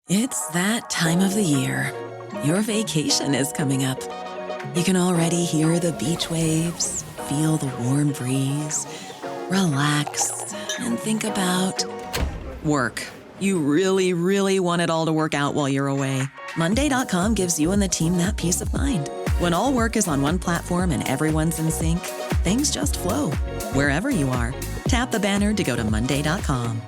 It's that time of the year. Your vacation is coming up. You can already hear the beach waves, feel the warm breeze, relax, and think about work. You really, really want it all to work out while you're away. Monday.com gives you and the team that peace of mind. When all work is on one platform and everyone's in sync, things just flow. Wherever you are, tap the banner to go to Monday.com.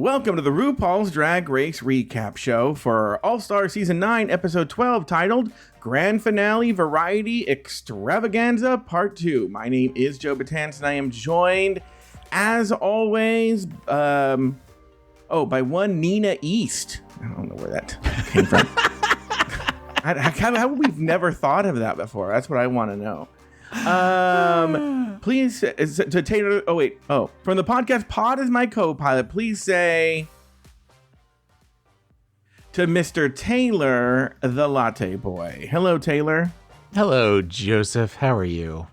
Welcome to the RuPaul's Drag Race Recap Show for All-Star Season 9, Episode 12, titled Grand Finale Variety Extravaganza Part 2. My name is Joe Batanz, and I am joined, as always, by one Nina East. I don't know where that came from. How we've never thought of that before? That's what I want to know. Please, to Taylor. From the podcast Pod is my co-pilot. Please say to Mr. Taylor, the Latte Boy. Hello, Taylor. Hello, Joseph. How are you?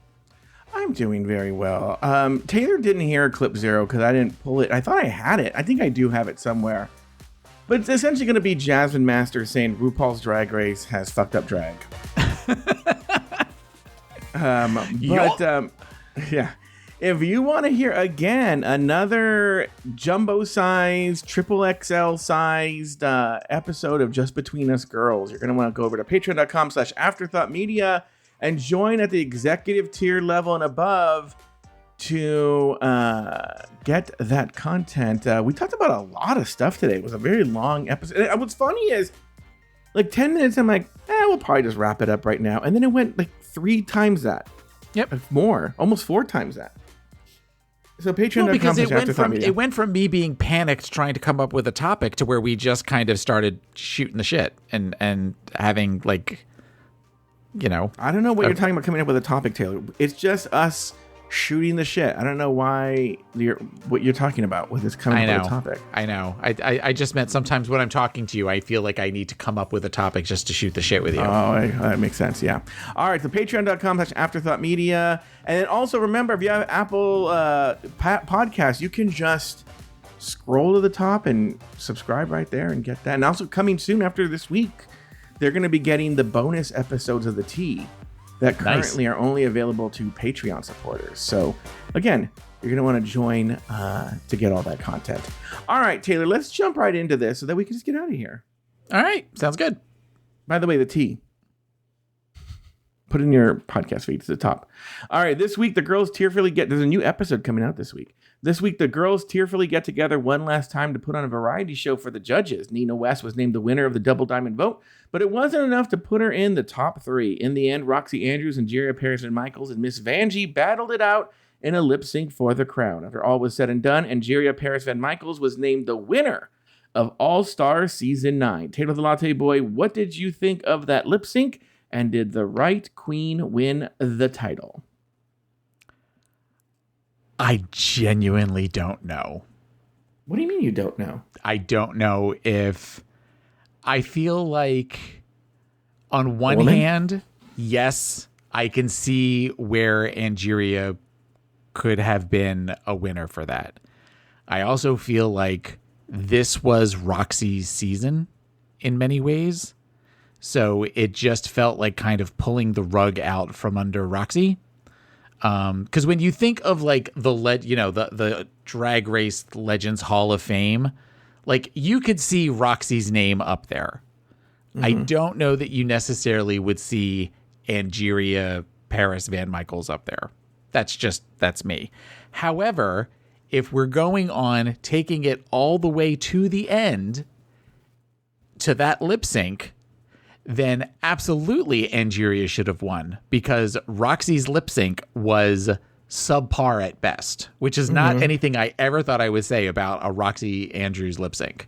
I'm doing very well. Taylor didn't hear clip 0 because I didn't pull it. I thought I had it. I think I do have it somewhere. But it's essentially going to be Jasmine Masters saying RuPaul's Drag Race has fucked up drag. Yeah. If you want to hear again another jumbo-sized, triple XL-sized episode of Just Between Us Girls, you're going to want to go over to patreon.com/afterthoughtmedia and join at the executive tier level and above to get that content. We talked about a lot of stuff today. It was a very long episode. And what's funny is, like 10 minutes, I'm like, we'll probably just wrap it up right now. And then it went like 3 times that. Yep. More. Almost 4 times that. So Patreon.com. Because it went from me being panicked trying to come up with a topic to where we just kind of started shooting the shit and having like, I don't know what you're talking about coming up with a topic, Taylor. It's just us shooting the shit. I don't know what you're talking about with this coming up with a topic. I know. I just meant sometimes when I'm talking to you, I feel like I need to come up with a topic just to shoot the shit with you. Oh, that makes sense. Yeah. All right. So patreon.com/afterthoughtmedia. And then also remember, if you have Apple Podcasts, you can just scroll to the top and subscribe right there and get that. And also coming soon after this week, they're going to be getting the bonus episodes of the tea that currently are only available to Patreon supporters. So again, you're going to want to join to get all that content. All right, Taylor, let's jump right into this so that we can just get out of here. All right. Sounds good. By the way, the tea. Put in your podcast feed to the top. All right, this week the girls tearfully there's a new episode coming out this week. This week the girls tearfully get together one last time to put on a variety show for the judges. Nina West was named the winner of the Double Diamond vote, but it wasn't enough to put her in the top 3. In the end, Roxy Andrews and Jerry Paris Van Michaels and Miss Vanjie battled it out in a lip sync for the crown. After all was said and done, Angeria Paris Van Michaels was named the winner of All-Star Season 9. Taylor the Latte Boy, what did you think of that lip sync? And did the right queen win the title? I genuinely don't know. What do you mean you don't know? I don't know if... I feel like on one hand, yes, I can see where Angeria could have been a winner for that. I also feel like this was Roxy's season in many ways. So it just felt like kind of pulling the rug out from under Roxy. Because when you think of like the Drag Race Legends Hall of Fame, like you could see Roxy's name up there. Mm-hmm. I don't know that you necessarily would see Angeria Paris Van Michaels up there. That's me. However, if we're going on taking it all the way to the end to that lip sync, then absolutely Angeria should have won because Roxy's lip sync was subpar at best, which is not anything I ever thought I would say about a Roxy Andrews lip sync.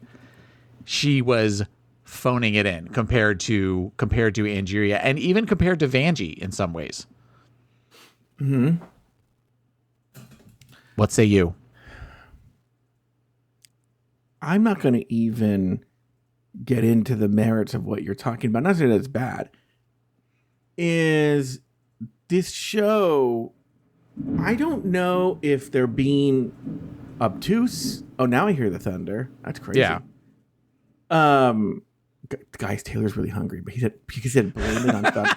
She was phoning it in compared to Angeria and even compared to Vanjie in some ways. Mm-hmm. What say you? I'm not going to even get into the merits of what you're talking about. Not saying that it's bad. Is this show, I don't know if they're being obtuse. Oh, now I hear the thunder. That's crazy. Yeah. Guys, Taylor's really hungry, but he said blame it on thunder.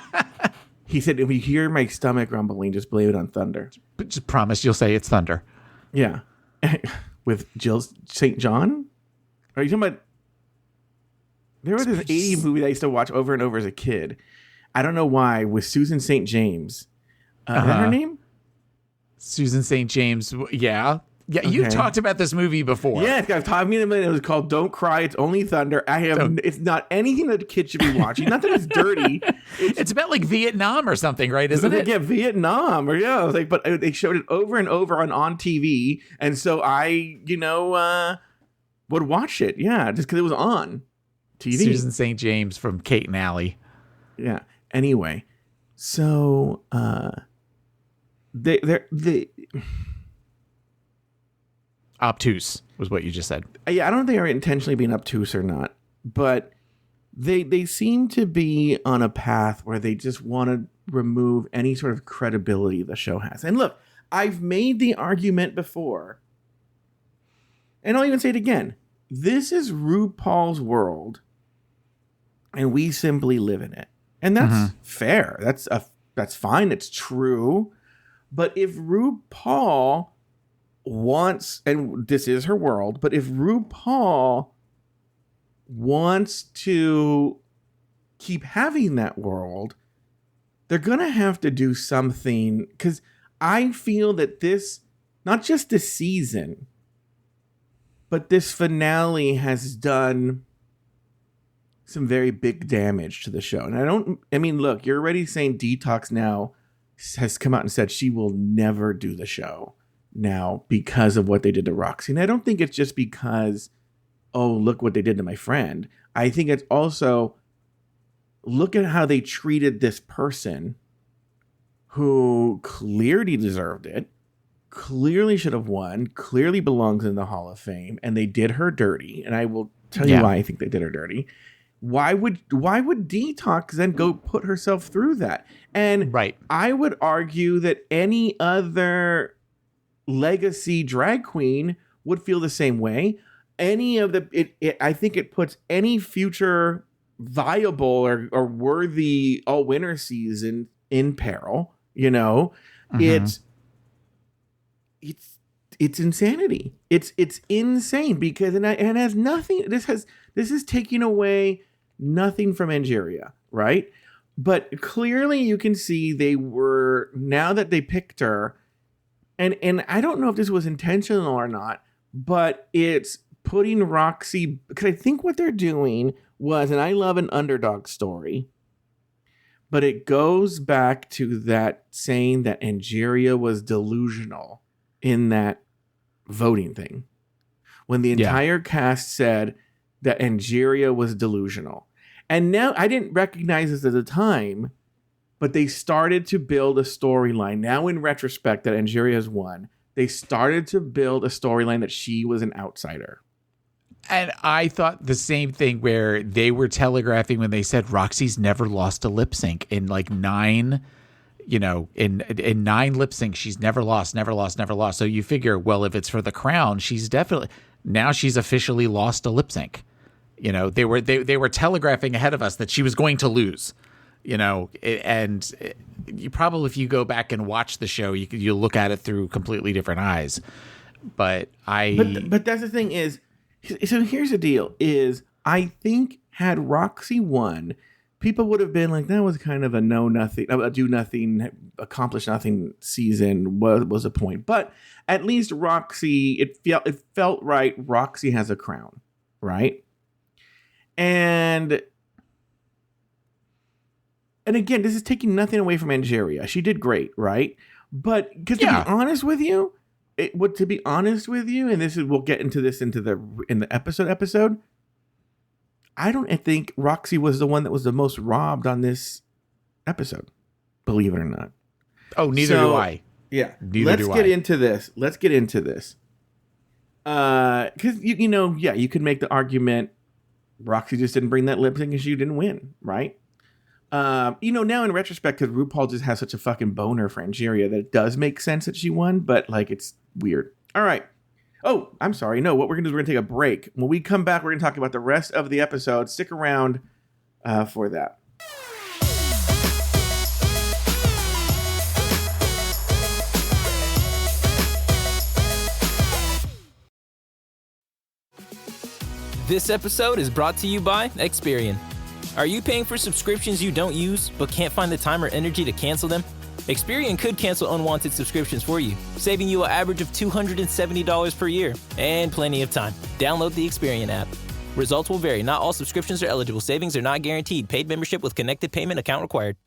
He said, if you hear my stomach rumbling, just blame it on thunder. But just promise you'll say it's thunder. Yeah. With Jill St. John? Are you talking about? There was this 80s movie that I used to watch over and over as a kid. I don't know why, with Susan St. James. Is that her name? Susan St. James. Yeah. Yeah, you talked about this movie before. Yeah, I've talked to me. It was called Don't Cry, It's Only Thunder. It's not anything that a kid should be watching. Not that it's dirty. It's about like Vietnam or something, right? Isn't it? Yeah, Vietnam. Or yeah, I was like, but they showed it over and over on TV. And so I, would watch it. Yeah, just because it was on TV. Susan St. James from Kate and Alley. Yeah. Anyway, so they obtuse was what you just said. Yeah, I don't know if they are intentionally being obtuse or not, but they seem to be on a path where they just want to remove any sort of credibility the show has. And look, I've made the argument before, and I'll even say it again. This is RuPaul's world, and we simply live in it. And that's fair. That's fine. It's true. But if RuPaul wants, and this is her world, but if RuPaul wants to keep having that world, they're going to have to do something, because I feel that this, not just this season, but this finale has done some very big damage to the show. And look, you're already saying Detox now has come out and said she will never do the show now because of what they did to Roxy. And I don't think it's just because, oh, look what they did to my friend. I think it's also, look at how they treated this person who clearly deserved it, clearly should have won, clearly belongs in the Hall of Fame, and they did her dirty. And I will tell you why I think they did her dirty. Why would Detox then go put herself through that? And I would argue that any other legacy drag queen would feel the same way. Any of I think it puts any future viable or worthy all winner season in peril. It's insanity. It's insane because and it has nothing. This is taking away nothing from Angeria, right? But clearly you can see they were, now that they picked her, and I don't know if this was intentional or not, but it's putting Roxy, because I think what they're doing was, and I love an underdog story, but it goes back to that saying that Angeria was delusional in that voting thing. When the entire cast said that Angeria was delusional. And now, I didn't recognize this at the time, but they started to build a storyline. Now, in retrospect, that Angeria has won, they started to build a storyline that she was an outsider. And I thought the same thing, where they were telegraphing when they said Roxy's never lost a lip sync in like 9, in 9 lip syncs, she's never lost. So you figure, well, if it's for the crown, she's officially lost a lip sync. They were telegraphing ahead of us that she was going to lose. And you probably, if you go back and watch the show, you look at it through completely different eyes. But that's the thing is, so here's the deal: is I think had Roxy won, people would have been like, that was kind of a do nothing, accomplish nothing season. Was a point, but at least Roxy, it felt right. Roxy has a crown, right? And again, this is taking nothing away from Angeria. She did great, right? But because to be honest with you, and this is, we'll get into this in the episode. I don't think Roxy was the one that was the most robbed on this episode, believe it or not. Oh, neither do I. Yeah. Let's get into this. Because you could make the argument Roxy just didn't bring that lip sync because you didn't win, right? Now in retrospect, because RuPaul just has such a fucking boner for Angeria, that it does make sense that she won, but like it's weird. All right. Oh, I'm sorry. No, what we're gonna do is we're gonna take a break. When we come back, we're gonna talk about the rest of the episode. Stick around for that. This episode is brought to you by Experian. Are you paying for subscriptions you don't use, but can't find the time or energy to cancel them? Experian could cancel unwanted subscriptions for you, saving you an average of $270 per year, and plenty of time. Download the Experian app. Results will vary. Not all subscriptions are eligible. Savings are not guaranteed. Paid membership with connected payment account required.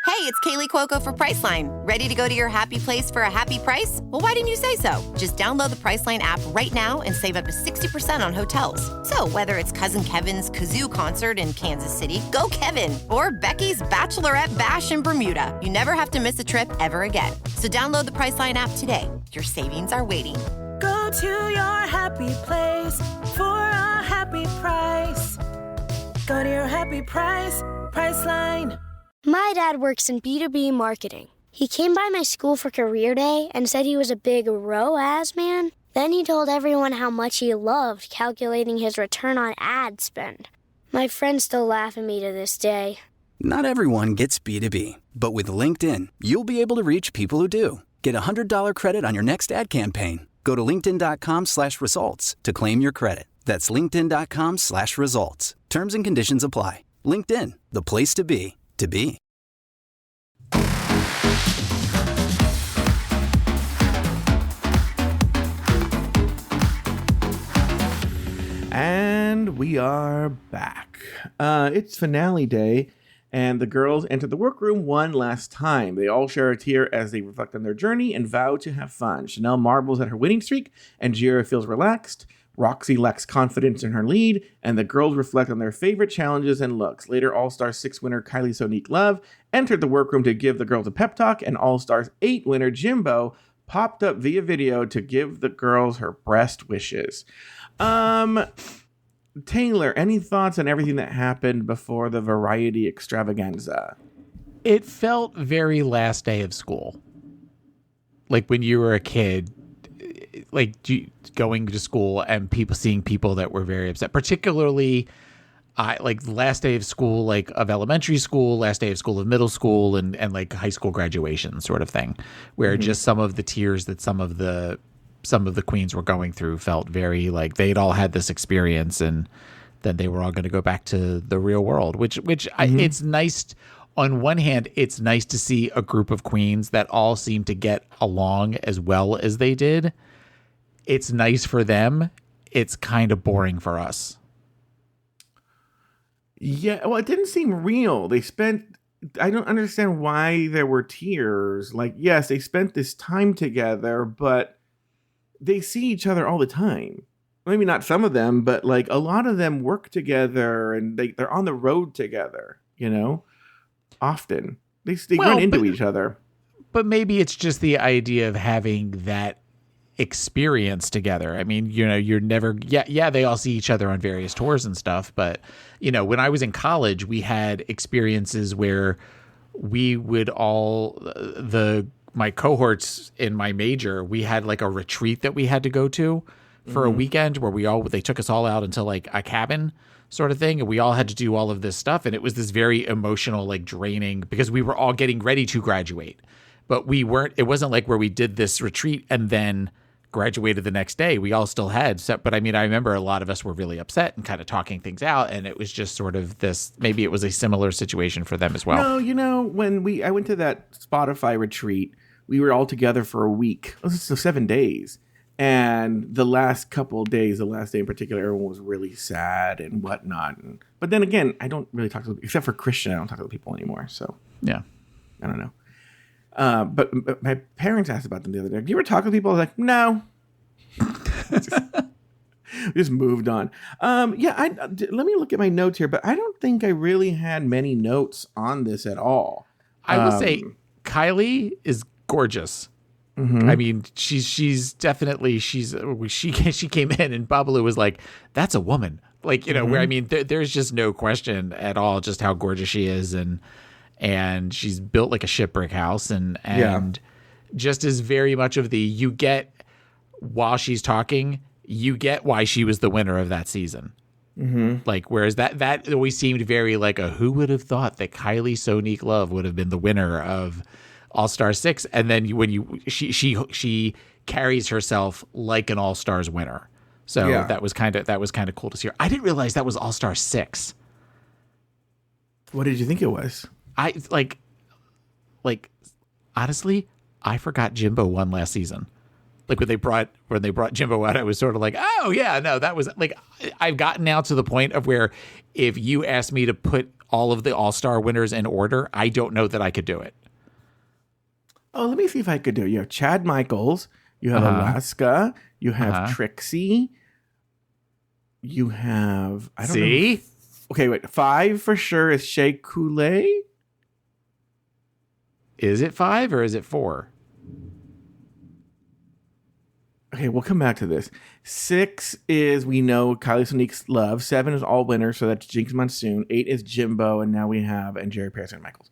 Hey, it's Kaylee Cuoco for Priceline. Ready to go to your happy place for a happy price? Well, why didn't you say so? Just download the Priceline app right now and save up to 60% on hotels. So whether it's Cousin Kevin's Kazoo Concert in Kansas City, go Kevin, or Becky's Bachelorette Bash in Bermuda, you never have to miss a trip ever again. So download the Priceline app today. Your savings are waiting. Go to your happy place for a happy price. Go to your happy price, Priceline. My dad works in B2B marketing. He came by my school for career day and said he was a big ROAS man. Then he told everyone how much he loved calculating his return on ad spend. My friends still laugh at me to this day. Not everyone gets B2B, but with LinkedIn, you'll be able to reach people who do. Get a $100 credit on your next ad campaign. Go to linkedin.com/results to claim your credit. That's linkedin.com/results. Terms and conditions apply. LinkedIn, the place to be. To be. And we are back. It's finale day, and the girls enter the workroom one last time. They all share a tear as they reflect on their journey and vow to have fun. Chanel marvels at her winning streak, and Jira feels relaxed. Roxy lacks confidence in her lead, and the girls reflect on their favorite challenges and looks. Later, All-Star 6 winner Kylie Sonique Love entered the workroom to give the girls a pep talk, and All-Stars 8 winner Jimbo popped up via video to give the girls her best wishes. Taylor, any thoughts on everything that happened before the variety extravaganza? It felt very last day of school. Like when you were a kid, like going to school and seeing people that were very upset, particularly like the last day of school, like of elementary school, last day of school of middle school, and like high school graduation sort of thing, where just some of the tears that some of the queens were going through felt very like they'd all had this experience and then they were all going to go back to the real world, which it's nice. On one hand, it's nice to see a group of queens that all seem to get along as well as they did. It's nice for them. It's kind of boring for us. Yeah, well, it didn't seem real. I don't understand why there were tears. Like, yes, they spent this time together, but they see each other all the time. Maybe not some of them, but like a lot of them work together and they're on the road together, often. They run into each other. But maybe it's just the idea of having that experience together. I mean, you're never, they all see each other on various tours and stuff. But, when I was in college, we had experiences where we would my cohorts in my major, we had like a retreat that we had to go to for a weekend where they took us all out into like a cabin sort of thing. And we all had to do all of this stuff. And it was this very emotional, like draining, because we were all getting ready to graduate, but it wasn't like where we did this retreat and then graduated the next day. We all still had but I mean, I remember a lot of us were really upset and kind of talking things out. And it was just sort of this, maybe it was a similar situation for them as well. No, when I went to that Spotify retreat, we were all together for a week. It was 7 days. And the last couple of days, the last day in particular, everyone was really sad and whatnot. But then again, I don't really talk to them, except for Christian, I don't talk to people anymore. So yeah, I don't know. But my parents asked about them the other day. Do you ever talk to people? I was like, no. just moved on. Let me look at my notes here, but I don't think I really had many notes on this at all. I would say Kylie is gorgeous. I mean, she came in and Babalu was like, that's a woman. Like, you know, where, I mean, there's just no question at all just how gorgeous she is. And she's built like a shit brick house and just is very much of the, you get while she's talking, you get why she was the winner of that season. Like, whereas that always seemed very like a, who would have thought that Kylie Sonique Love would have been the winner of All-Star 6, and then she carries herself like an All-Stars winner. So that was kind of cool to see her. I didn't realize that was All-Star 6. What did you think it was? I like honestly, I forgot Jimbo won last season. Like when they brought Jimbo out, I was sort of like, oh yeah, no, that was like, I've gotten now to the point of where if you asked me to put all of the All-Star winners in order, I don't know that I could do it. Oh, let me see if I could do it. You have Chad Michaels, you have Alaska, you have Trixie, you have, I don't know. Okay, wait, 5 for sure is Shea Coulee. Is it 5 or is it 4? Okay, we'll come back to this. 6 is, we know, Kylie Sonique Love. 7 is all winners, so that's Jinx Monsoon. 8 is Jimbo, and now we have and Jerry Paris and Michaels.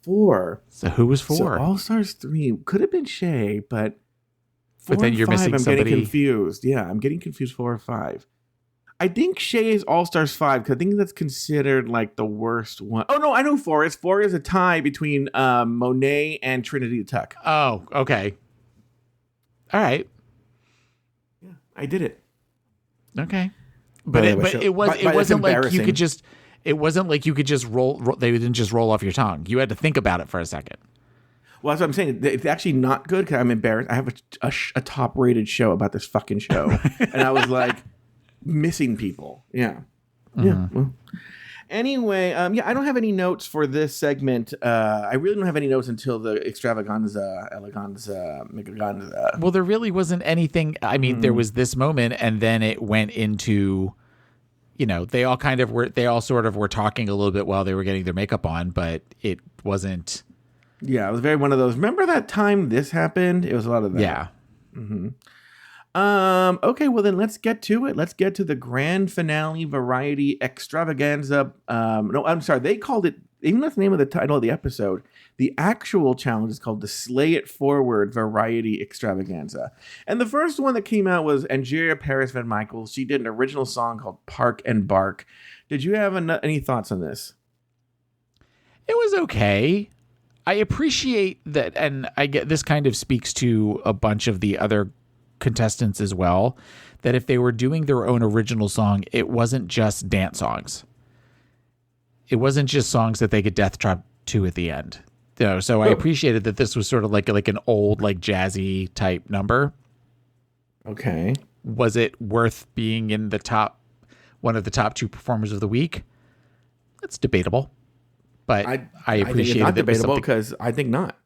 4. So who was 4? So All-Stars 3 could have been Shea, but 4 then and you're 5, missing I'm somebody. getting confused. Yeah, I'm getting confused 4 or 5. I think Shea is All-Stars 5 because I think that's considered like the worst one. Oh no, I know 4 is. 4 is a tie between Monet and Trinity Tuck. Oh, okay. All right. Yeah, I did it. Okay. But it wasn't like you could just. It wasn't like you could just roll. They didn't just roll off your tongue. You had to think about it for a second. Well, that's what I'm saying. It's actually not good because I'm embarrassed. I have a top-rated show about this fucking show, and I was like missing people. Yeah, yeah. Well, anyway, I don't have any notes for this segment. I really don't have any notes until the Extravaganza, eleganza, megaganza. Well, there really wasn't anything. I mean, there was this moment, and then it went into. You know, they all sort of were talking a little bit while they were getting their makeup on, but it wasn't. Yeah, it was very one of those. Remember that time this happened? It was a lot of that. Yeah. Okay, well then let's get to it. Let's get to the grand finale variety extravaganza. No, I'm sorry. They called it, even that's the name of the title of the episode, the actual challenge is called the Slay It Forward Variety Extravaganza. And the first one that came out was Angeria Paris Van Michaels. She did an original song called Park and Bark. Did you have any thoughts on this? It was okay. I appreciate that, and I get this kind of speaks to a bunch of the other contestants as well, that if they were doing their own original song, it wasn't just dance songs. It wasn't just songs that they could death trap to at the end. So I appreciated that this was sort of like an old, like jazzy type number. Okay. Was it worth being in one of the top 2 performers of the week? That's debatable. But I appreciate think it's not debatable because I think not.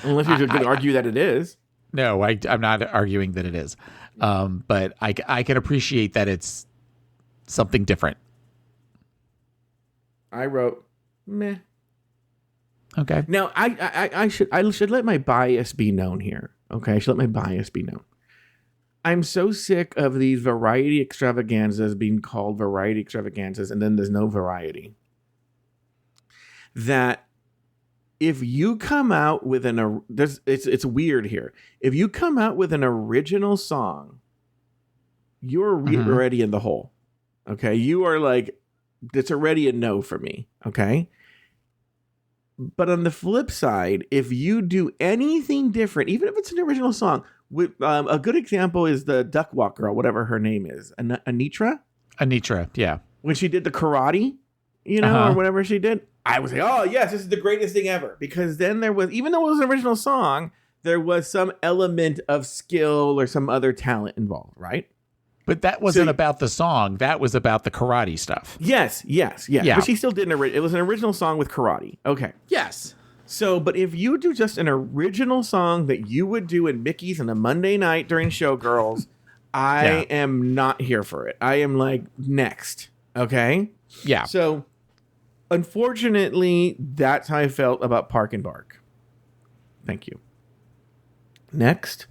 Unless you're going to argue that it is. No, I'm not arguing that it is. But I can appreciate that it's something different. I wrote meh. Okay. Now I should let my bias be known here. Okay, I should let my bias be known. I'm so sick of these variety extravaganzas being called variety extravaganzas, and then there's no variety. That if you come out with it's weird here. If you come out with an original song, you're already in the hole. Okay, you are like, it's already a no for me. Okay. But on the flip side, if you do anything different, even if it's an original song, with a good example is the Duck Walk girl, whatever her name is, Anitra, yeah. When she did the karate, or whatever she did, I was like, oh yes, this is the greatest thing ever. Because then there was, even though it was an original song, there was some element of skill or some other talent involved, right? But that wasn't about the song. That was about the karate stuff. Yes. Yeah. But she still did it was an original song with karate. Okay. Yes. So, but if you do just an original song that you would do in Mickey's on a Monday night during Showgirls, I am not here for it. I am like, next. Okay? Yeah. So, unfortunately, that's how I felt about Park and Bark. Thank you. Next,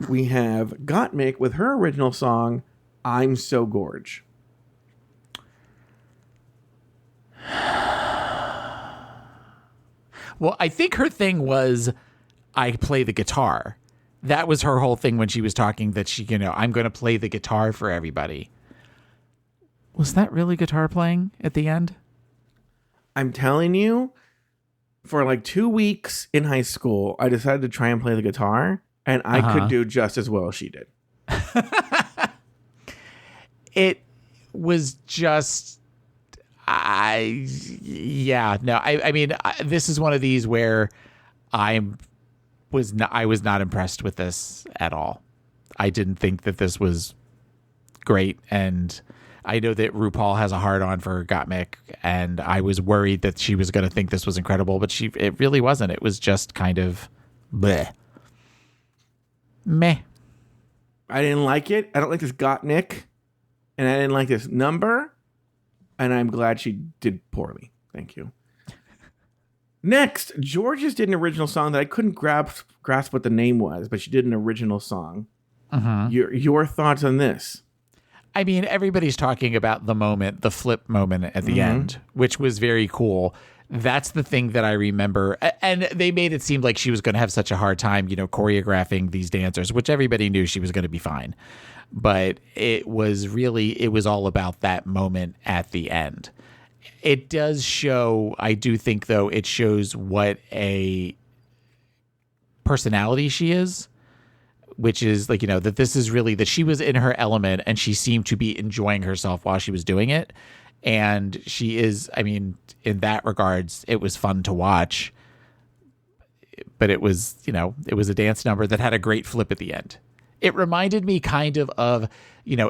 we have Gottmik with her original song, I'm So Gorge. Well, I think her thing was, I play the guitar. That was her whole thing when she was talking that she, I'm going to play the guitar for everybody. Was that really guitar playing at the end? I'm telling you, for like 2 weeks in high school, I decided to try and play the guitar, and I could do just as well as she did. It was just, I mean, this is one of these where I was not impressed with this at all. I didn't think that this was great, and I know that RuPaul has a hard-on for Gottmik, and I was worried that she was going to think this was incredible, but it really wasn't. It was just kind of bleh. Meh. I didn't like it. I don't like this Gottmik, and I didn't like this number, and I'm glad she did poorly. Thank you. Next, Georges did an original song that I couldn't grasp what the name was, but she did an original song. Your thoughts on this? I mean, everybody's talking about the flip moment at the end, which was very cool. That's the thing that I remember. And they made it seem like she was going to have such a hard time, choreographing these dancers, which everybody knew she was going to be fine. But it was all about that moment at the end. It does show, I do think, though, it shows what a personality she is. Which is like, that this is really that she was in her element and she seemed to be enjoying herself while she was doing it. And she is, I mean, in that regards, it was fun to watch. But it was, it was a dance number that had a great flip at the end. It reminded me kind of,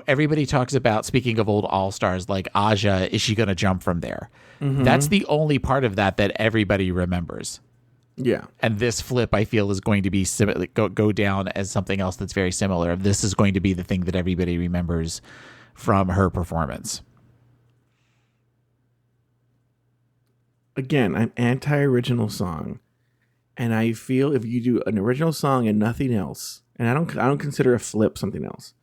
everybody talks about, speaking of old all-stars, like Aja, is she going to jump from there? That's the only part of that everybody remembers. Yeah. And this flip, I feel, is going to be go down as something else that's very similar. This is going to be the thing that everybody remembers from her performance. Again, I'm anti-original song. And I feel if you do an original song and nothing else, and I don't consider a flip something else,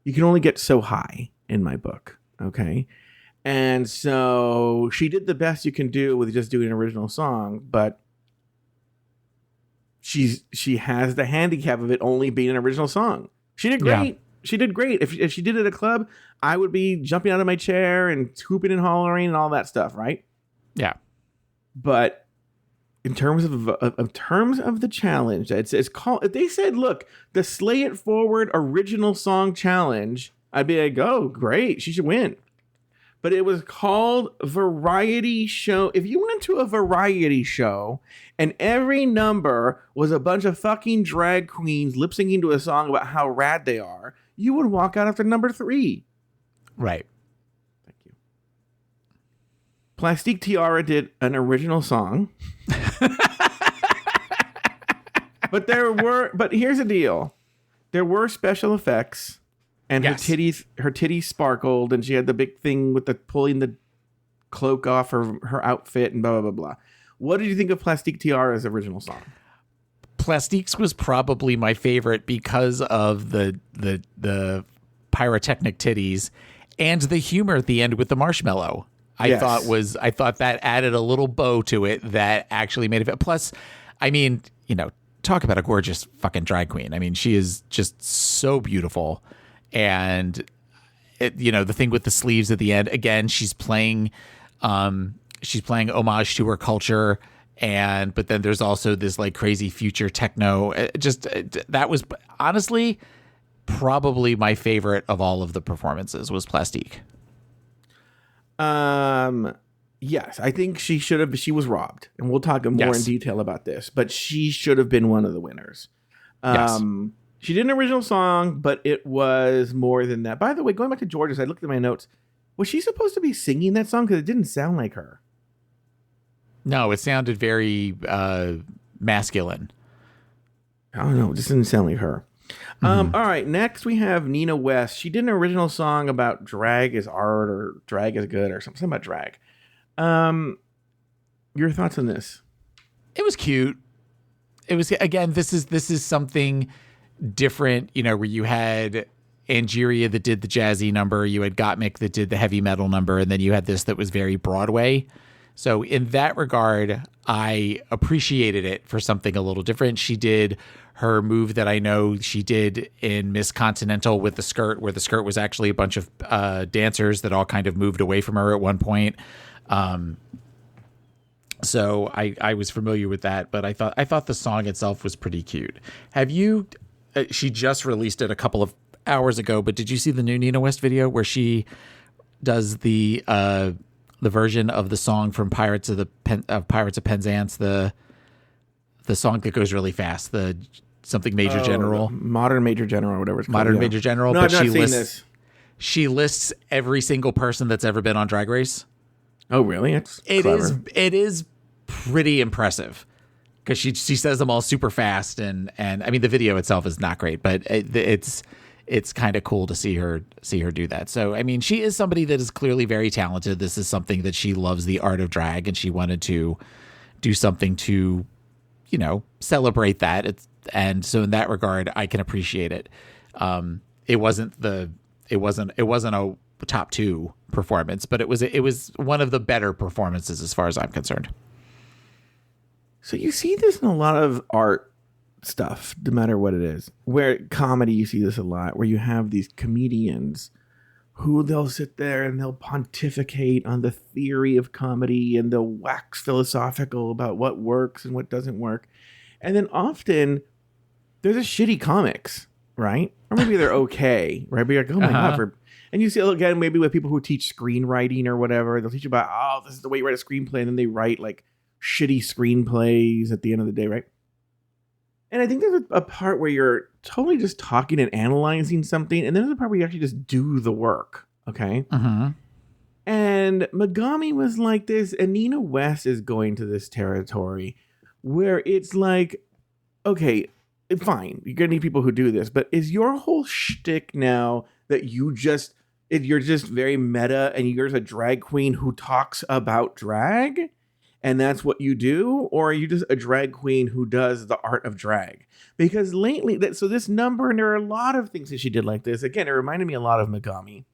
you can only get so high in my book. Okay. And so she did the best you can do with just doing an original song, but she has the handicap of it only being an original song. She did great. Yeah. She did great. If she did it at a club, I would be jumping out of my chair and hooping and hollering and all that stuff, right? Yeah. But in terms of the challenge, it's called. If they said, "Look, the Slay It Forward original song challenge," I'd be like, "Oh, great, she should win." But it was called variety show. If you went to a variety show and every number was a bunch of fucking drag queens lip syncing to a song about how rad they are, you would walk out after number 3. Right. Thank you. Plastique Tiara did an original song. But here's the deal. There were special effects. And yes. her titties sparkled, and she had the big thing with the pulling the cloak off her outfit, and blah blah blah blah. What did you think of Plastique Tiara's original song? Plastique's was probably my favorite because of the pyrotechnic titties and the humor at the end with the marshmallow. I thought that added a little bow to it that actually made it. Plus, I mean, talk about a gorgeous fucking drag queen. I mean, she is just so beautiful. And the thing with the sleeves at the end, again, she's playing homage to her culture, but then there's also this like crazy future techno. That was honestly probably my favorite of all of the performances was Plastique. Yes, I think she was robbed, and we'll talk more in detail about this, but she should have been one of the winners. Yes. She did an original song, but it was more than that. By the way, going back to Georges, I looked at my notes. Was she supposed to be singing that song? Because it didn't sound like her. No, it sounded very masculine. I don't know. It just didn't sound like her. All right. Next, we have Nina West. She did an original song about drag is art or drag is good or something about drag. Your thoughts on this? It was cute. again, this is something different, where you had Angeria that did the jazzy number, you had Gottmik that did the heavy metal number, and then you had this that was very Broadway. So in that regard, I appreciated it for something a little different. She did her move that I know she did in Miss Continental with the skirt, where the skirt was actually a bunch of dancers that all kind of moved away from her at one point. So I was familiar with that, but I thought the song itself was pretty cute. Have you? She just released it a couple of hours ago, but did you see the new Nina West video where she does the version of the song from Pirates of Penzance, the song that goes really fast, the something Major General, Modern Major General, or whatever it's called. Modern Major General. No, but I've not seen this. She lists every single person that's ever been on Drag Race. Oh, really? It is pretty impressive because she says them all super fast, and I mean the video itself is not great, but it's kind of cool to see her do that. So I mean, she is somebody that is clearly very talented. This is something that she loves, the art of drag, and she wanted to do something to celebrate that. And so in that regard, I can appreciate it. It wasn't a top 2 performance, but it was one of the better performances as far as I'm concerned. So you see this in a lot of art stuff, no matter what it is. Where comedy, you see this a lot, where you have these comedians who they'll sit there and they'll pontificate on the theory of comedy, and they'll wax philosophical about what works and what doesn't work. And then often there's a shitty comics, right? Or maybe they're okay, right? But you're like, oh my God. And you see, again, maybe with people who teach screenwriting or whatever, they'll teach you about, oh, this is the way you write a screenplay. And then they write like shitty screenplays at the end of the day, right? And I think there's a part where you're totally just talking and analyzing something. And then there's a part where you actually just do the work, okay? And Megami was like this, and Nina West is going to this territory where it's like, okay, fine, you're going to need people who do this, but is your whole shtick now that you're just very meta and you're just a drag queen who talks about drag? And that's what you do? Or are you just a drag queen who does the art of drag? Because lately, so this number, and there are a lot of things that she did like this. Again, it reminded me a lot of Megami,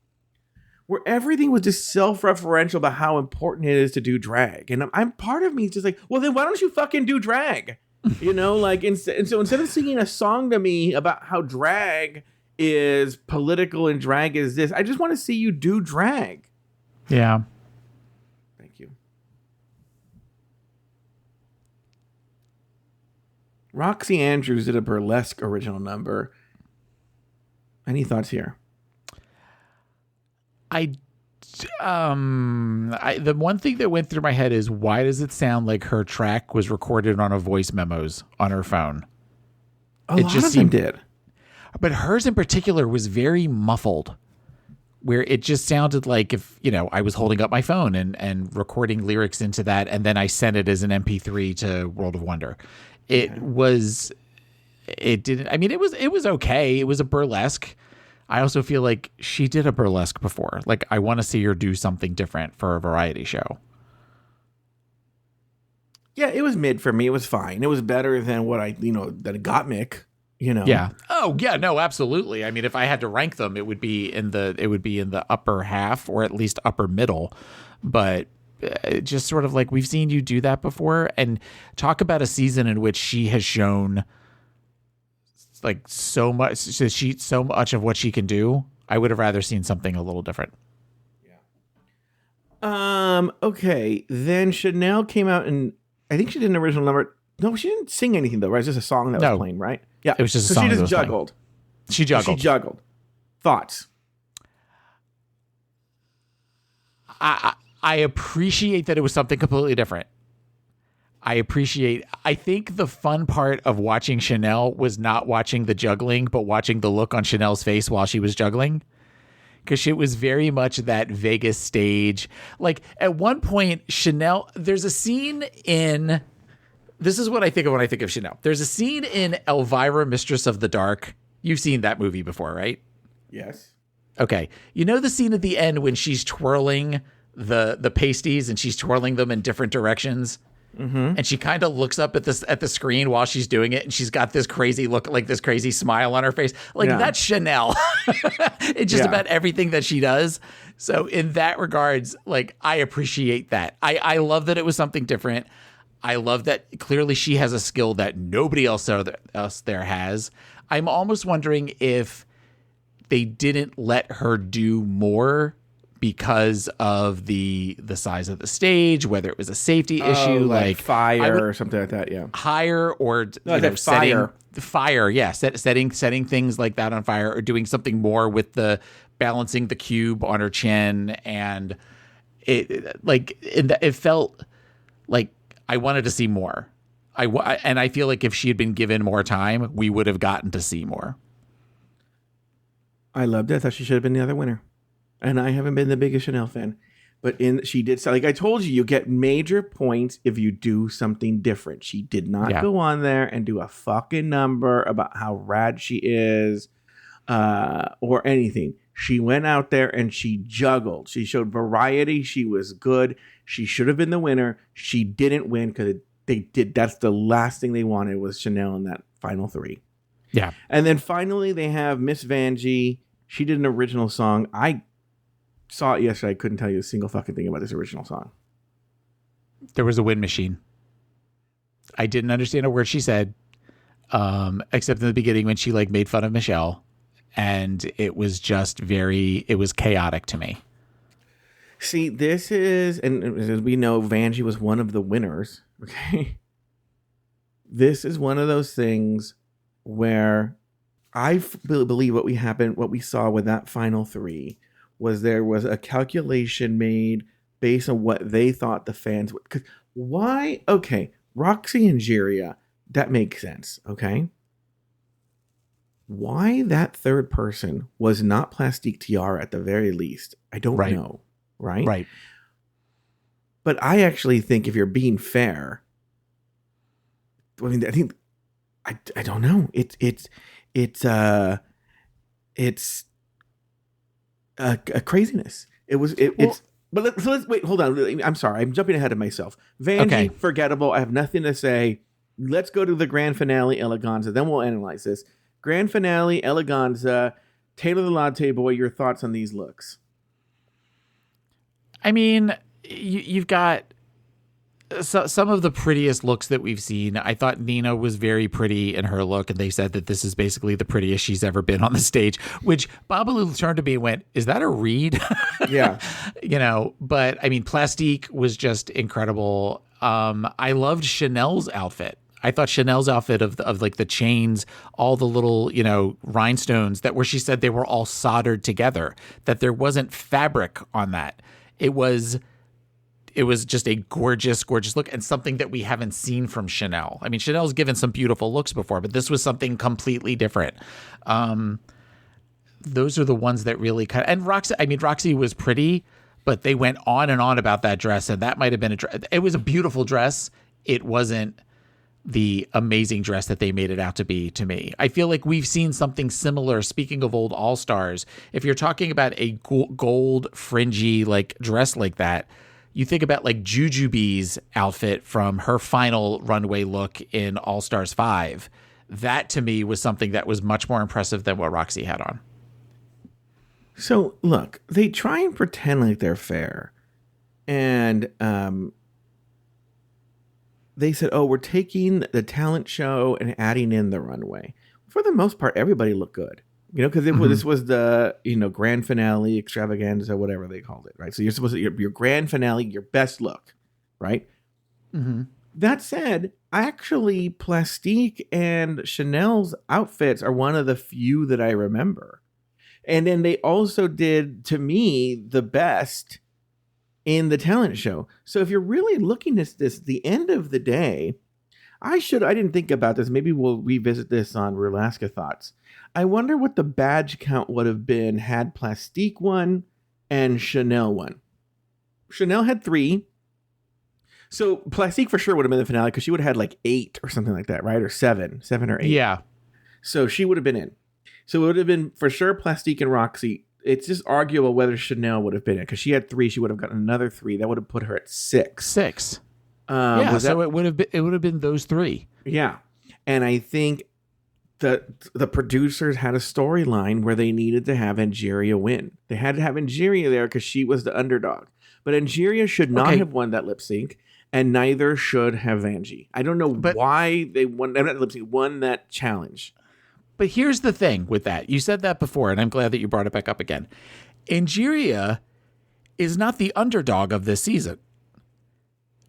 where everything was just self-referential about how important it is to do drag. And I'm part of me is just like, well, then why don't you fucking do drag? And so instead of singing a song to me about how drag is political and drag is this, I just want to see you do drag. Yeah. Thank you. Roxy Andrews did a burlesque original number. Any thoughts here? The one thing that went through my head is, why does it sound like her track was recorded on a voice memos on her phone? A lot of them did. But hers in particular was very muffled, where it just sounded like if, I was holding up my phone and recording lyrics into that, and then I sent it as an MP3 to World of Wonder. It was okay. It was a burlesque. I also feel like she did a burlesque before. Like, I want to see her do something different for a variety show. Yeah, it was mid for me. It was fine. It was better than what that got Mick. Yeah. Oh, yeah. No, absolutely. I mean, if I had to rank them, it would be in the upper half, or at least upper middle. But just sort of like, we've seen you do that before, and talk about a season in which she has shown like so much of what she can do. I would have rather seen something a little different. Yeah. Okay. Then Chanel came out, and I think she did an original number. No, she didn't sing anything though, right? It's just a song that was playing, right? Yeah. It was just a song. She just juggled. She juggled. Thoughts? I appreciate that it was something completely different. I think the fun part of watching Chanel was not watching the juggling, but watching the look on Chanel's face while she was juggling. Because it was very much that Vegas stage. Like, at one point, Chanel, there's a scene in, this is what I think of when I think of Chanel. There's a scene in Elvira, Mistress of the Dark. You've seen that movie before, right? Yes. Okay. You know the scene at the end when she's twirling the pasties and she's twirling them in different directions? And she kind of looks up at the screen while she's doing it, and she's got this crazy look, like this crazy smile on her face. Like that's Chanel. It's just about everything that she does. So in that regards, like I appreciate that. I love that it was something different. I love that clearly she has a skill that nobody else there has. I'm almost wondering if they didn't let her do more because of the size of the stage, whether it was a safety issue, like fire or something like that. Yeah, higher or setting things like that on fire, or doing something more with the balancing the cube on her chin, and it felt like I wanted to see more. And I feel like if she had been given more time, we would have gotten to see more. I loved it. I thought she should have been the other winner. And I haven't been the biggest Chanel fan, but she did. Like I told you, you get major points if you do something different. She did not go on there and do a fucking number about how rad she is, or anything. She went out there and she juggled. She showed variety. She was good. She should have been the winner. She didn't win because they did. That's the last thing they wanted was Chanel in that final 3. Yeah. And then finally they have Miss Vanjie. She did an original song. I saw it yesterday. I couldn't tell you a single fucking thing about this original song. There was a wind machine. I didn't understand a word she said, except in the beginning when she like made fun of Michelle, and it was just it was chaotic to me. See, this is, and as we know, Vanjie was one of the winners. Okay, this is one of those things where I believe what we saw with that final 3. Was there was a calculation made based on what they thought the fans would. Cause why? Okay, Roxy and Jiria, that makes sense. Okay, why that third person was not Plastique Tiara at the very least? I don't know. Right. But I actually think if you're being fair, I mean, I think I don't know. It's a craziness. But let's wait. Hold on. I'm sorry. I'm jumping ahead of myself. Vanjie, forgettable. I have nothing to say. Let's go to the grand finale, Eleganza. Then we'll analyze this. Grand finale, Eleganza. Taylor the Latte Boy. Your thoughts on these looks? I mean, you've got some of the prettiest looks that we've seen. I thought Nina was very pretty in her look, and they said that this is basically the prettiest she's ever been on the stage, which Babalu turned to me and went, is that a read? Yeah. But I mean, Plastique was just incredible. I loved Chanel's outfit. I thought Chanel's outfit of like the chains, all the little, rhinestones where she said they were all soldered together, that there wasn't fabric on that. It was just a gorgeous, gorgeous look, and something that we haven't seen from Chanel. I mean, Chanel's given some beautiful looks before, but this was something completely different. Those are the ones that really and Roxy was pretty, but they went on and on about that dress, and that might have been it was a beautiful dress. It wasn't the amazing dress that they made it out to be to me. I feel like we've seen something similar. Speaking of old All-Stars, if you're talking about a gold fringy like dress like that, you think about like Jujubee's outfit from her final runway look in All-Stars 5. That to me was something that was much more impressive than what Roxy had on. So look, they try and pretend like they're fair. And they said, we're taking the talent show and adding in the runway. For the most part, everybody looked good. Because this was the, grand finale, extravaganza, whatever they called it, right? So you're supposed to, your grand finale, your best look, right? Mm-hmm. That said, actually, Plastique and Chanel's outfits are one of the few that I remember. And then they also did, to me, the best in the talent show. So if you're really looking at this, the end of the day, I didn't think about this. Maybe we'll revisit this on Rulaska Thoughts. I wonder what the badge count would have been had Plastique won and Chanel won. Chanel had 3. So Plastique for sure would have been the finale because she would have had like 8 or something like that, right? Or 7 or 8. Yeah. So she would have been in. So it would have been for sure Plastique and Roxy. It's just arguable whether Chanel would have been in because she had 3. She would have gotten another 3. That would have put her at 6. It would have been those three. Yeah. And I think the producers had a storyline where they needed to have Angeria win. They had to have Angeria there because she was the underdog. But Angeria should not have won that lip sync, and neither should have Vanjie. I don't know why they won that challenge. But here's the thing with that. You said that before, and I'm glad that you brought it back up again. Angeria is not the underdog of this season.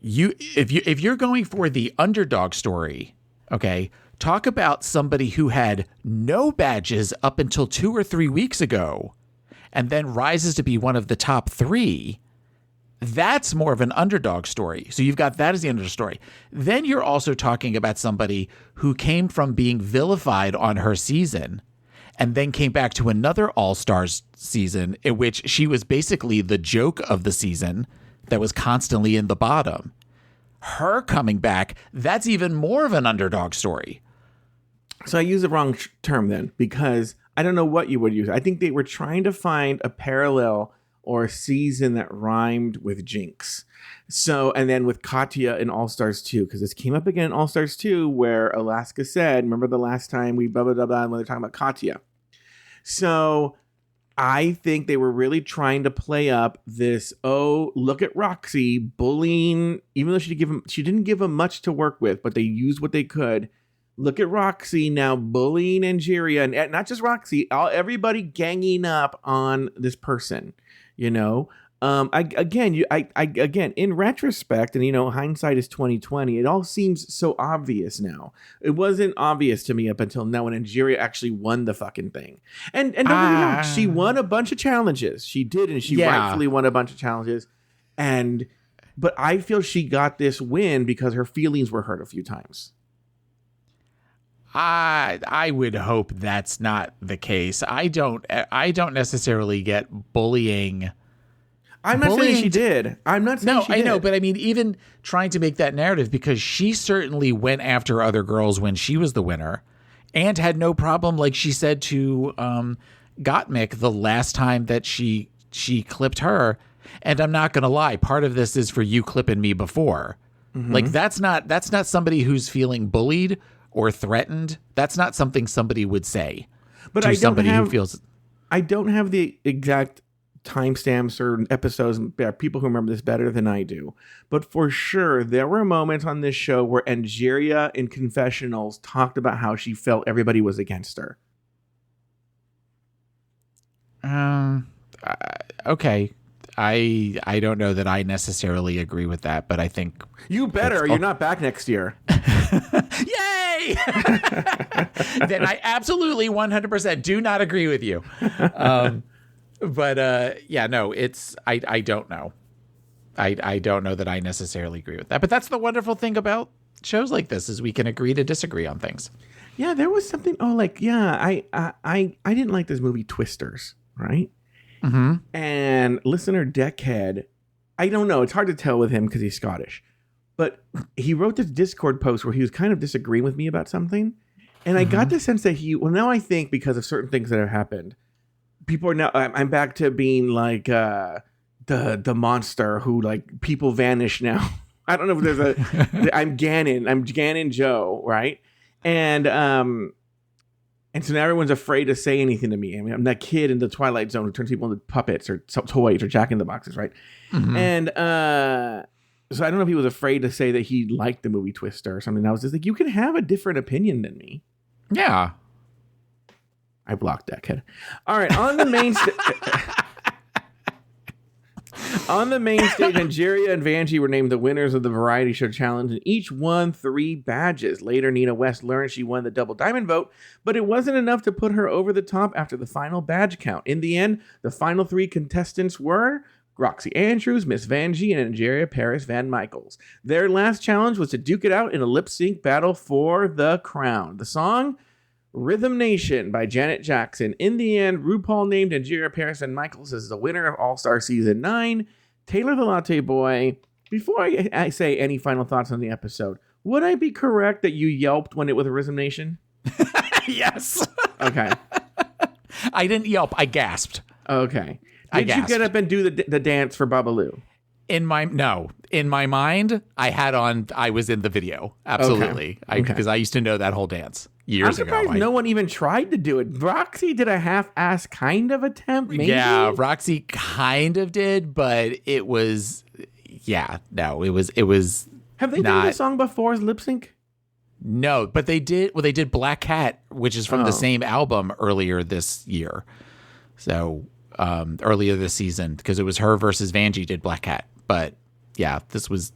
If you're going for the underdog story, okay, talk about somebody who had no badges up until 2 or 3 weeks ago and then rises to be one of the top 3. That's more of an underdog story. So you've got that as the underdog story. Then you're also talking about somebody who came from being vilified on her season and then came back to another All-Stars season in which she was basically the joke of the season that was constantly in the bottom. Her coming back, that's even more of an underdog story. So I used the wrong term then, because I don't know what you would use. I think they were trying to find a parallel or a season that rhymed with Jinx. So, and then with Katya in All-Stars 2, because this came up again in All-Stars 2 where Alaska said, remember the last time we blah, blah, blah, blah, when they're talking about Katya. So I think they were really trying to play up this, look at Roxy bullying, even though she didn't give him much to work with, but they used what they could. Look at Roxy now bullying Angeria, and not just Roxy, everybody ganging up on this person, you know. Again, in retrospect, and hindsight is 2020. It all seems so obvious now. It wasn't obvious to me up until now when Angeria actually won the fucking thing. And don't get me wrong, she won a bunch of challenges. She did, and she rightfully won a bunch of challenges. But I feel she got this win because her feelings were hurt a few times. I would hope that's not the case. I don't necessarily get bullying. I'm not saying she did. I'm not saying she did. I know, but I mean, even trying to make that narrative, because she certainly went after other girls when she was the winner and had no problem, like she said to Gottmik the last time that she clipped her. And I'm not going to lie, part of this is for you clipping me before. Mm-hmm. Like that's not somebody who's feeling bullied or threatened. That's not something somebody would say. But to somebody who feels. I don't have the exact timestamps or episodes. There are people who remember this better than I do. But for sure, there were moments on this show where Angeria in confessionals talked about how she felt everybody was against her. Okay. I don't know that I necessarily agree with that, but I think you better. You're not back next year. Yay! Then I absolutely 100% do not agree with you. But yeah, no, it's I don't know. I don't know that I necessarily agree with that. But that's the wonderful thing about shows like this is we can agree to disagree on things. Yeah, there was something. I didn't like this movie Twisters, right? Mm-hmm. And listener Deckhead, I don't know. It's hard to tell with him because he's Scottish. But he wrote this Discord post where he was kind of disagreeing with me about something. And I got the sense that now I think because of certain things that have happened, people are now, I'm back to being like the monster who like people vanish now. I don't know if there's I'm Ganon Joe, right? And so now everyone's afraid to say anything to me. I mean, I'm that kid in the Twilight Zone who turns people into puppets or toys or jack-in-the-boxes, right? Mm-hmm. And so I don't know if he was afraid to say that he liked the movie Twister or something. I was just like, you can have a different opinion than me. Yeah. I blocked that kid. All right, on the main stage, Angeria and Vanjie were named the winners of the Variety Show Challenge, and each won 3 badges. Later, Nina West learned she won the double diamond vote, but it wasn't enough to put her over the top after the final badge count. In the end, the final 3 contestants were Roxy Andrews, Miss Vanjie, and Angeria Paris Van Michaels. Their last challenge was to duke it out in a lip-sync battle for the crown. The song? Rhythm Nation by Janet Jackson. In the end, RuPaul named Angeria Paris Van Michaels as the winner of All-Star Season 9. Taylor the Latte Boy, before I say any final thoughts on the episode, would I be correct that you yelped when it was a Rhythm Nation? Yes. Okay. I didn't yelp. I gasped. Okay. Did you get up and do the dance for Babalu? In my in my mind, I was in the video. Absolutely. Okay. Because I used to know that whole dance years ago. I'm surprised no one even tried to do it. Roxy did a half-ass kind of attempt, maybe? Yeah, Roxy kind of did, but it was, it was Have they done this song before as lip sync? No, but they did Black Cat, which is from the same album earlier this year. So, earlier this season, because it was her versus Vanjie did Black Cat. But yeah, this was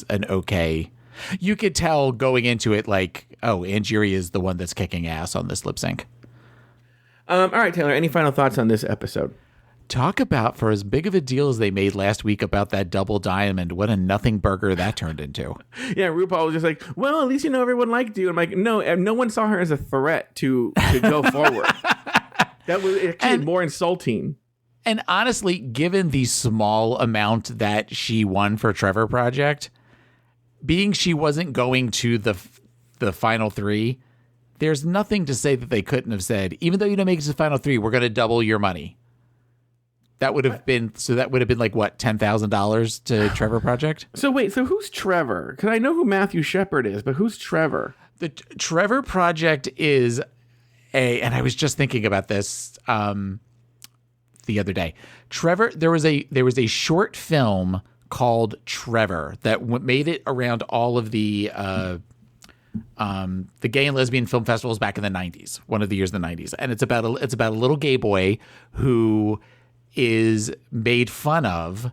an okay. You could tell going into it like, oh, Angeria is the one that's kicking ass on this lip sync. All right, Taylor, any final thoughts on this episode? Talk about, for as big of a deal as they made last week about that double diamond, what a nothing burger that turned into. Yeah, RuPaul was just like, well, at least everyone liked you. I'm like, no one saw her as a threat to go forward. That was actually more insulting. And honestly, given the small amount that she won for Trevor Project, being she wasn't going to the final three, there's nothing to say that they couldn't have said, even though you don't make it to the final three, we're going to double your money. That would have been like, what, $10,000 to Trevor Project? So who's Trevor? Because I know who Matthew Shepard is, but who's Trevor? The Trevor Project is and I was just thinking about this the other day. Trevor, there was a short film called Trevor that made it around all of the gay and lesbian film festivals back in the 90s, one of the years in the 90s. And it's about a little gay boy who is made fun of,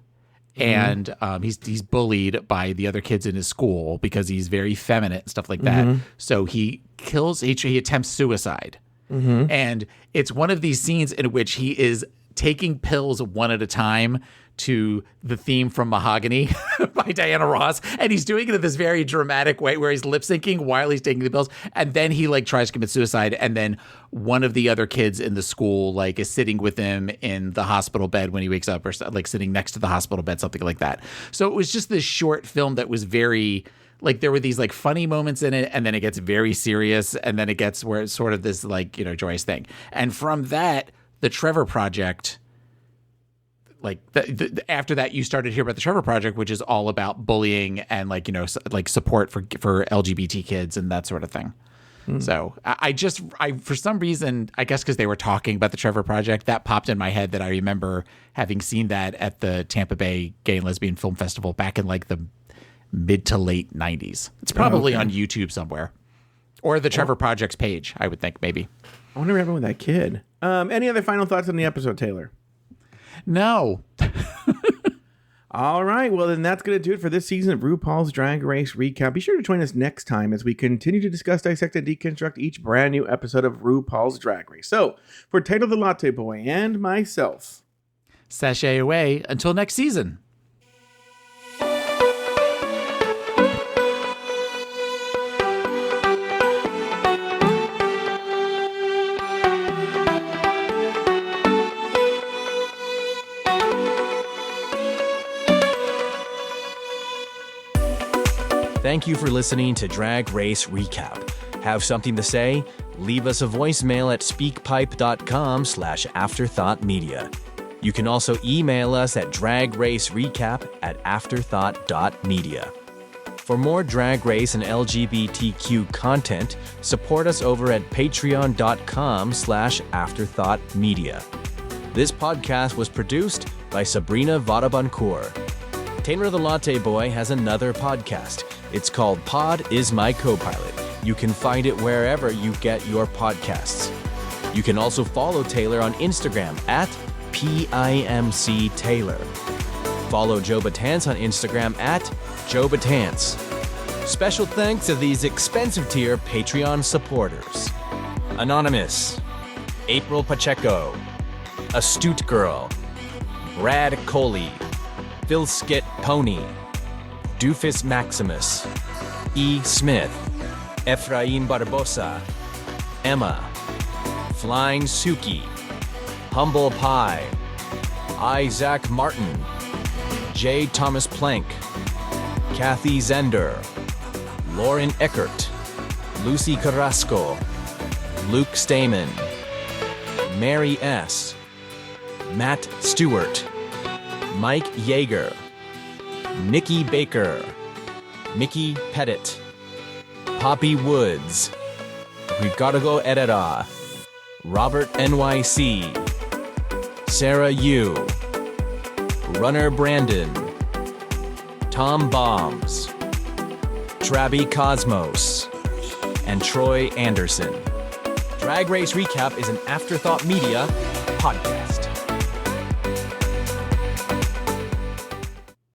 and he's bullied by the other kids in his school because he's very feminine and stuff like that. So he attempts suicide. And it's one of these scenes in which he is taking pills one at a time to the theme from Mahogany by Diana Ross. And he's doing it in this very dramatic way where he's lip syncing while he's taking the pills. And then he tries to commit suicide. And then one of the other kids in the school is sitting with him in the hospital bed when he wakes up, or sitting next to the hospital bed, something like that. So it was just this short film that was very, there were these funny moments in it, and then it gets very serious, and then it gets where it's sort of this joyous thing. And from that, the Trevor Project, after that, you started to hear about the Trevor Project, which is all about bullying and support for LGBT kids and that sort of thing. So I for some reason, I guess because they were talking about the Trevor Project, that popped in my head that I remember having seen that at the Tampa Bay Gay and Lesbian Film Festival back in the mid to late 90s. It's probably on YouTube somewhere, or the Trevor Project's page, I would think, maybe. I wonder what happened with that kid. Any other final thoughts on the episode, Taylor? No. All right. Well, then that's going to do it for this season of RuPaul's Drag Race Recap. Be sure to join us next time as we continue to discuss, dissect, and deconstruct each brand new episode of RuPaul's Drag Race. So, for Taylor the Latte Boy and myself, sashay away until next season. Thank you for listening to Drag Race Recap. Have something to say? Leave us a voicemail at speakpipe.com/afterthoughtmedia. You can also email us at dragracerecap@afterthought.media. For more Drag Race and LGBTQ content, support us over at patreon.com/afterthoughtmedia. This podcast was produced by Sabrina Vadabancourt. Taylor the Latte Boy has another podcast. It's called Pod Is My Co-Pilot. You can find it wherever you get your podcasts. You can also follow Taylor on Instagram at PIMCTaylor. Follow Joe Batance on Instagram at Joe Batance. Special thanks to these expensive tier Patreon supporters: Anonymous, April Pacheco, Astute Girl, Brad Coley, Phil Skit Pony, Doofus Maximus, E. Smith, Efrain Barbosa, Emma, Flying Suki, Humble Pie, Isaac Martin, J. Thomas Plank, Kathy Zender, Lauren Eckert, Lucy Carrasco, Luke Stamen, Mary S., Matt Stewart, Mike Yeager, Nikki Baker, Mickey Pettit, Poppy Woods, We Gotta Go Edita, Robert NYC, Sarah Yu, Runner Brandon, Tom Bombs, Trabi Cosmos, and Troy Anderson. Drag Race Recap is an Afterthought Media podcast.